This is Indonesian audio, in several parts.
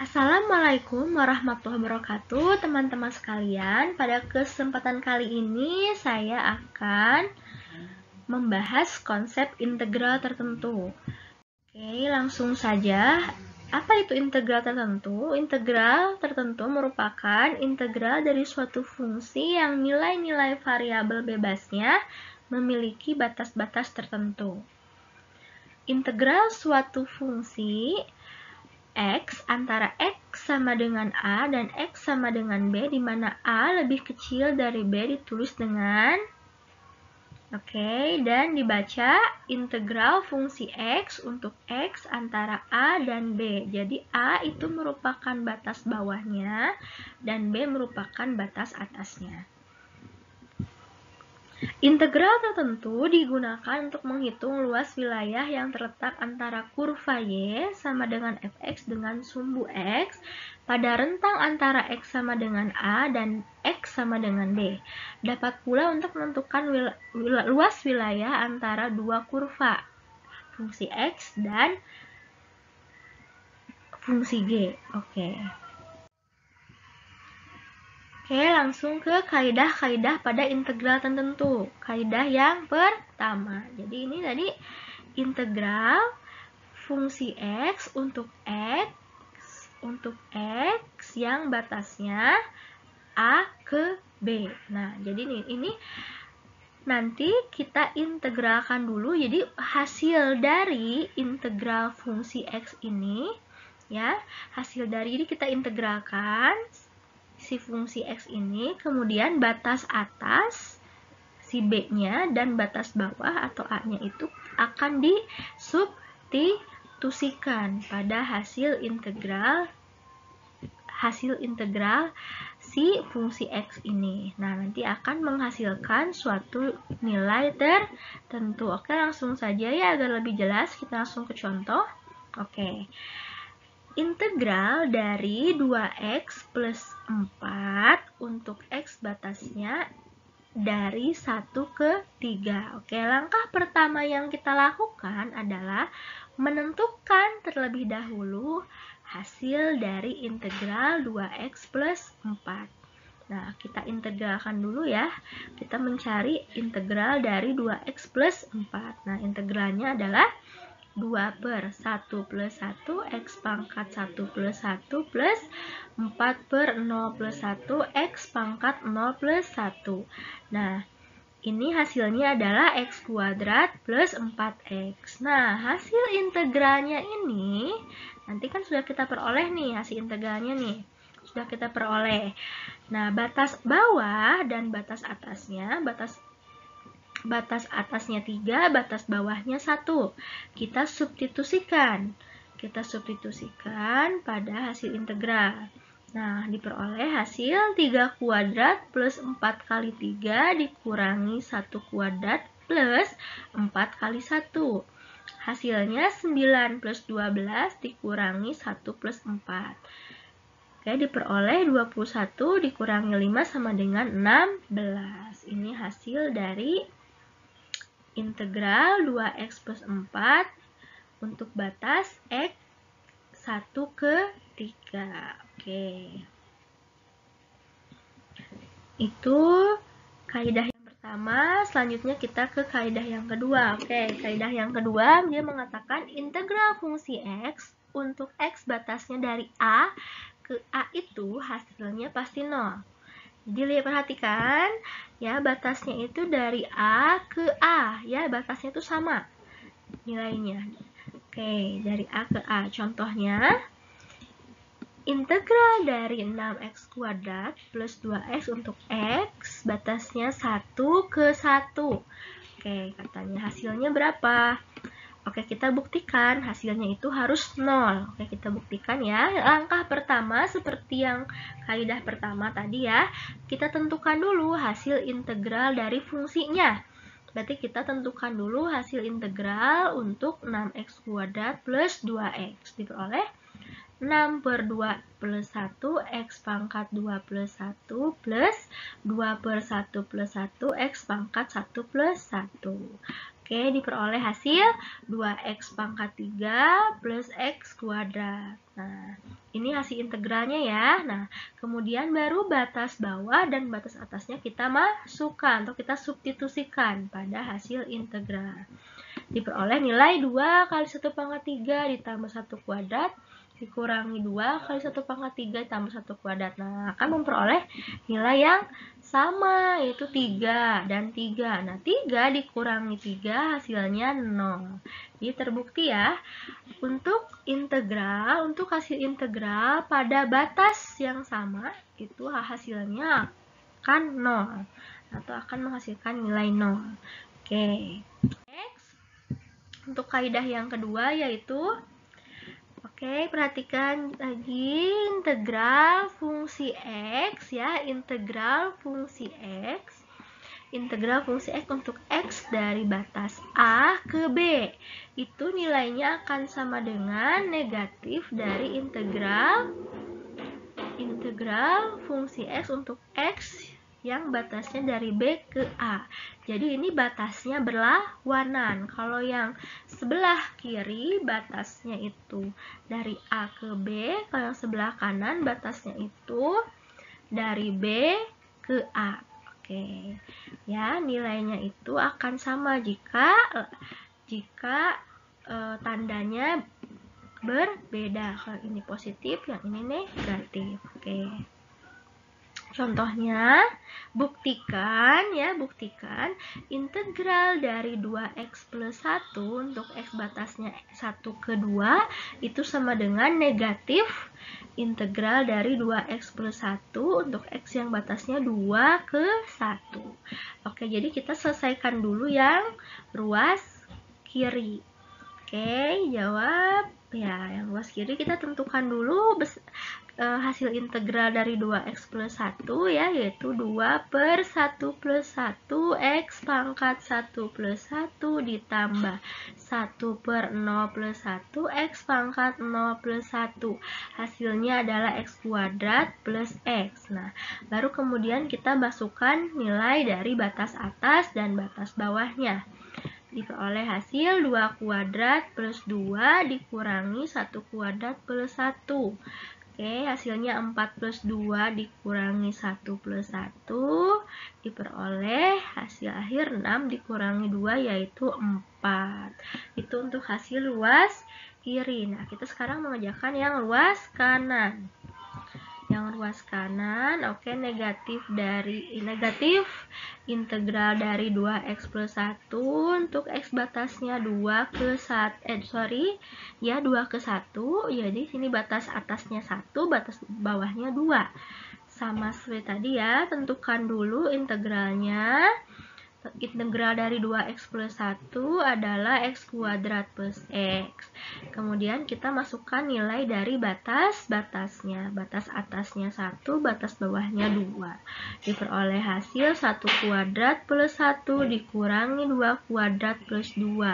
Assalamualaikum warahmatullahi wabarakatuh, teman-teman sekalian. Pada kesempatan kali ini saya akan membahas konsep integral tertentu. Oke, langsung saja. Apa itu integral tertentu? Integral tertentu merupakan integral dari suatu fungsi yang nilai-nilai variabel bebasnya memiliki batas-batas tertentu. Integral suatu fungsi X antara X sama dengan A dan X sama dengan B, di mana A lebih kecil dari B ditulis dengan dan dibaca integral fungsi X untuk X antara A dan B. Jadi A itu merupakan batas bawahnya dan B merupakan batas atasnya. Integral tertentu digunakan untuk menghitung luas wilayah yang terletak antara kurva Y sama dengan fx dengan sumbu X pada rentang antara X sama dengan A dan X sama dengan B. Dapat pula untuk menentukan luas wilayah antara dua kurva, fungsi X dan fungsi G. Oke, langsung ke kaidah-kaidah pada integral tertentu. Kaidah yang pertama. Jadi ini tadi integral fungsi X untuk X yang batasnya A ke B. Nah, jadi ini nanti kita integralkan dulu. Jadi hasil dari integral fungsi X ini ya, hasil dari ini kita integralkan si fungsi X ini, kemudian batas atas si B-nya dan batas bawah atau A-nya itu akan disubstitusikan pada hasil integral si fungsi X ini. Nah, nanti akan menghasilkan suatu nilai tertentu. Oke, langsung saja ya, agar lebih jelas kita langsung ke contoh. Oke. Integral dari 2x plus 4 untuk x batasnya dari 1 ke 3. Oke, langkah pertama yang kita lakukan adalah menentukan terlebih dahulu hasil dari integral 2x plus 4. Nah, kita integralkan dulu ya. Kita mencari integral dari 2x plus 4. Nah, integralnya adalah 2 per 1 plus 1 X pangkat 1 plus 1 plus 4 per 0 plus 1 X pangkat 0 plus 1. Nah, ini hasilnya adalah X kuadrat plus 4X. Nah, hasil integralnya ini, nanti kan sudah kita peroleh nih, hasil integralnya nih. Sudah kita peroleh. Nah, batas bawah dan batas atasnya, batas atasnya 3, batas bawahnya 1. Kita substitusikan pada hasil integral. Nah, diperoleh hasil 3 kuadrat plus 4 kali 3 dikurangi 1 kuadrat plus 4 kali 1. Hasilnya 9 plus 12 dikurangi 1 plus 4. Oke, diperoleh 21 dikurangi 5 sama dengan 16. Ini hasil dari integral 2x plus 4 untuk batas x 1 ke 3. Oke. Itu kaidah yang pertama. Selanjutnya kita ke kaidah yang kedua. Oke, kaidah yang kedua dia mengatakan integral fungsi x untuk x batasnya dari A ke A itu hasilnya pasti 0. Jadi perhatikan ya, batasnya itu dari A ke A ya, batasnya itu sama nilainya. Oke, dari A ke A. Contohnya integral dari 6x kuadrat plus 2x untuk x batasnya 1 ke 1. Oke, katanya hasilnya berapa? Oke, kita buktikan hasilnya itu harus 0. Oke, kita buktikan ya. Langkah pertama seperti yang kaidah pertama tadi ya. Kita tentukan dulu hasil integral dari fungsinya. Berarti kita tentukan dulu hasil integral untuk 6x kuadrat plus 2x. Diperoleh 6 per 2 plus 1 x pangkat 2 plus 1 plus 2 per 1 plus 1 x pangkat 1 plus 1. Oke, diperoleh hasil 2x pangkat 3 plus x kuadrat. Nah, ini hasil integralnya ya. Nah, kemudian baru batas bawah dan batas atasnya kita masukkan atau kita substitusikan pada hasil integral. Diperoleh nilai 2 kali 1 pangkat 3 ditambah 1 kuadrat dikurangi 2 kali 1 pangkat 3 ditambah 1 kuadrat. Nah, akan memperoleh nilai yang sama, yaitu 3 dan 3. Nah, 3 dikurangi 3 hasilnya 0. Jadi terbukti ya, untuk hasil integral pada batas yang sama, itu hasilnya akan 0 atau akan menghasilkan nilai 0. Oke. Next. Untuk kaidah yang kedua yaitu perhatikan lagi integral fungsi x ya, integral fungsi x. Integral fungsi x untuk x dari batas A ke B. Itu nilainya akan sama dengan negatif dari integral fungsi x untuk x yang batasnya dari B ke A. Jadi ini batasnya berlawanan. Kalau yang sebelah kiri batasnya itu dari A ke B, kalau yang sebelah kanan batasnya itu dari B ke A. Oke. Ya, nilainya itu akan sama jika tandanya berbeda. Kalau ini positif, yang ini negatif. Oke. Contohnya, buktikan integral dari 2x plus 1 untuk x batasnya 1 ke 2 itu sama dengan negatif integral dari 2x plus 1 untuk x yang batasnya 2 ke 1. Oke, jadi kita selesaikan dulu yang ruas kiri. Oke, jawab. Ya, yang ruas kiri kita tentukan dulu hasil integral dari 2x plus 1 ya, yaitu 2 per 1 plus 1 x pangkat 1 plus 1 ditambah 1 per 0 plus 1 x pangkat 0 plus 1. Hasilnya adalah x kuadrat plus x. Nah, baru kemudian kita masukkan nilai dari batas atas dan batas bawahnya. Diperoleh hasil 2 kuadrat plus 2 dikurangi 1 kuadrat plus 1. Oke, hasilnya 4 plus 2 dikurangi 1 plus 1 diperoleh hasil akhir 6 dikurangi 2 yaitu 4. Itu untuk hasil ruas kiri. Nah, kita sekarang mengerjakan yang ruas kanan. Yang ruas kanan, oke, negatif integral dari 2x plus 1 untuk x batasnya 2 ke 1, 2 ke 1, jadi sini batas atasnya 1, batas bawahnya 2. Sama seperti tadi ya, tentukan dulu integralnya. Integral dari 2x plus 1 adalah x kuadrat plus x. Kemudian kita masukkan nilai dari batasnya. Batas atasnya 1, batas bawahnya 2. Diperoleh hasil 1 kuadrat plus 1 dikurangi 2 kuadrat plus 2.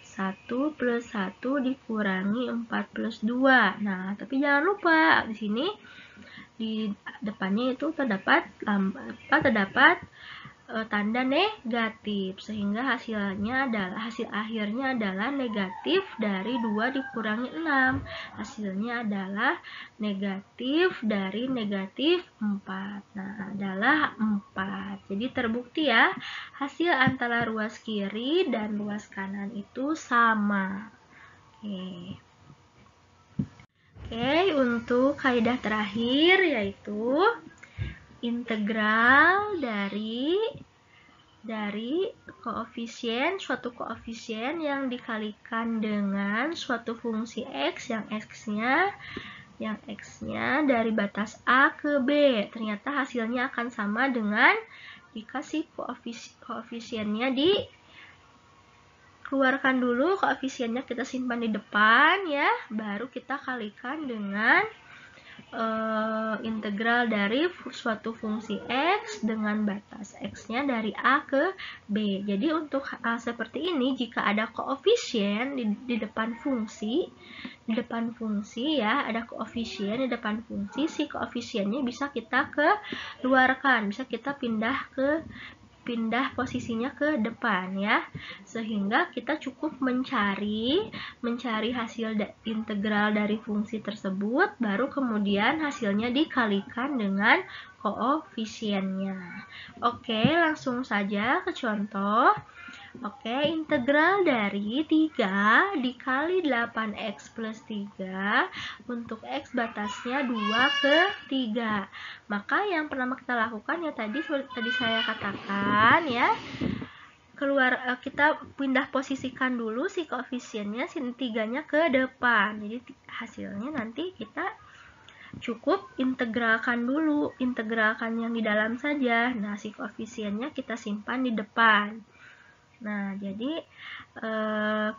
1 plus 1 dikurangi 4 plus 2. Nah, tapi jangan lupa di sini di depannya itu terdapat tanda negatif, sehingga hasil akhirnya adalah negatif dari 2 dikurangi 6. Hasilnya adalah negatif dari negatif 4. Nah, adalah 4. Jadi terbukti ya, hasil antara ruas kiri dan ruas kanan itu sama. Oke, untuk kaidah terakhir yaitu integral dari suatu koefisien yang dikalikan dengan suatu fungsi x yang x-nya dari batas A ke B. Ternyata hasilnya akan sama dengan jika si koefisiennya dikeluarkan dulu, koefisiennya kita simpan di depan ya, baru kita kalikan dengan integral dari suatu fungsi x dengan batas x-nya dari A ke B. Jadi untuk hal seperti ini, jika ada koefisien di depan fungsi, ya, ada koefisien di depan fungsi, si koefisiennya bisa kita keluarkan, bisa kita pindah ke pindah posisinya ke depan ya, sehingga kita cukup mencari hasil integral dari fungsi tersebut, baru kemudian hasilnya dikalikan dengan koefisiennya. Oke, langsung saja ke contoh. Oke, integral dari 3 dikali 8x plus 3 untuk x batasnya 2 ke 3. Maka yang pertama kita lakukan ya tadi saya katakan ya, kita pindah posisikan dulu si koefisiennya, si 3-nya ke depan. Jadi hasilnya nanti kita cukup integralkan dulu, integralkan yang di dalam saja. Nah, si koefisiennya kita simpan di depan. Nah, jadi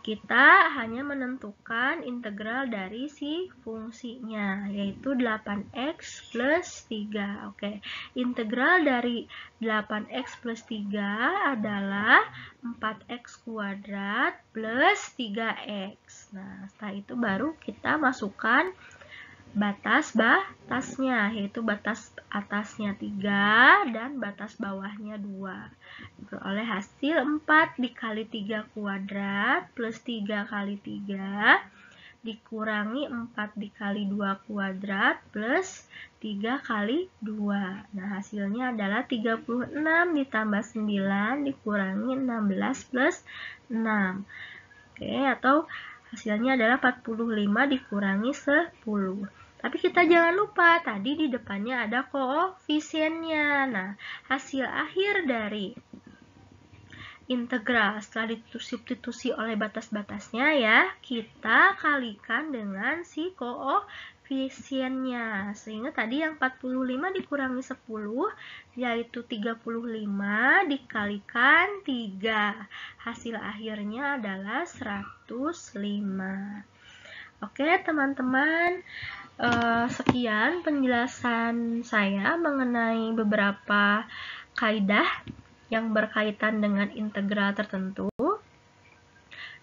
kita hanya menentukan integral dari si fungsinya, yaitu 8x plus 3. Oke, integral dari 8x plus 3 adalah 4x kuadrat plus 3x. Nah, setelah itu baru kita masukkan batasnya, yaitu batas atasnya 3 dan batas bawahnya 2. Diperoleh hasil 4 dikali 3 kuadrat plus 3 kali 3 dikurangi 4 dikali 2 kuadrat plus 3 kali 2. Nah, hasilnya adalah 36 ditambah 9 dikurangi 16 plus 6. Oke, atau hasilnya adalah 45 dikurangi 10. Tapi kita jangan lupa, tadi di depannya ada koefisiennya. Nah, hasil akhir dari integral setelah disubstitusi oleh batas-batasnya ya, kita kalikan dengan si koefisiennya. Sehingga tadi yang 45 dikurangi 10, yaitu 35 dikalikan 3. Hasil akhirnya adalah 105. Oke, teman-teman. Sekian penjelasan saya mengenai beberapa kaidah yang berkaitan dengan integral tertentu.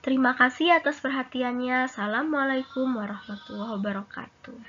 Terima kasih atas perhatiannya. Assalamualaikum warahmatullahi wabarakatuh.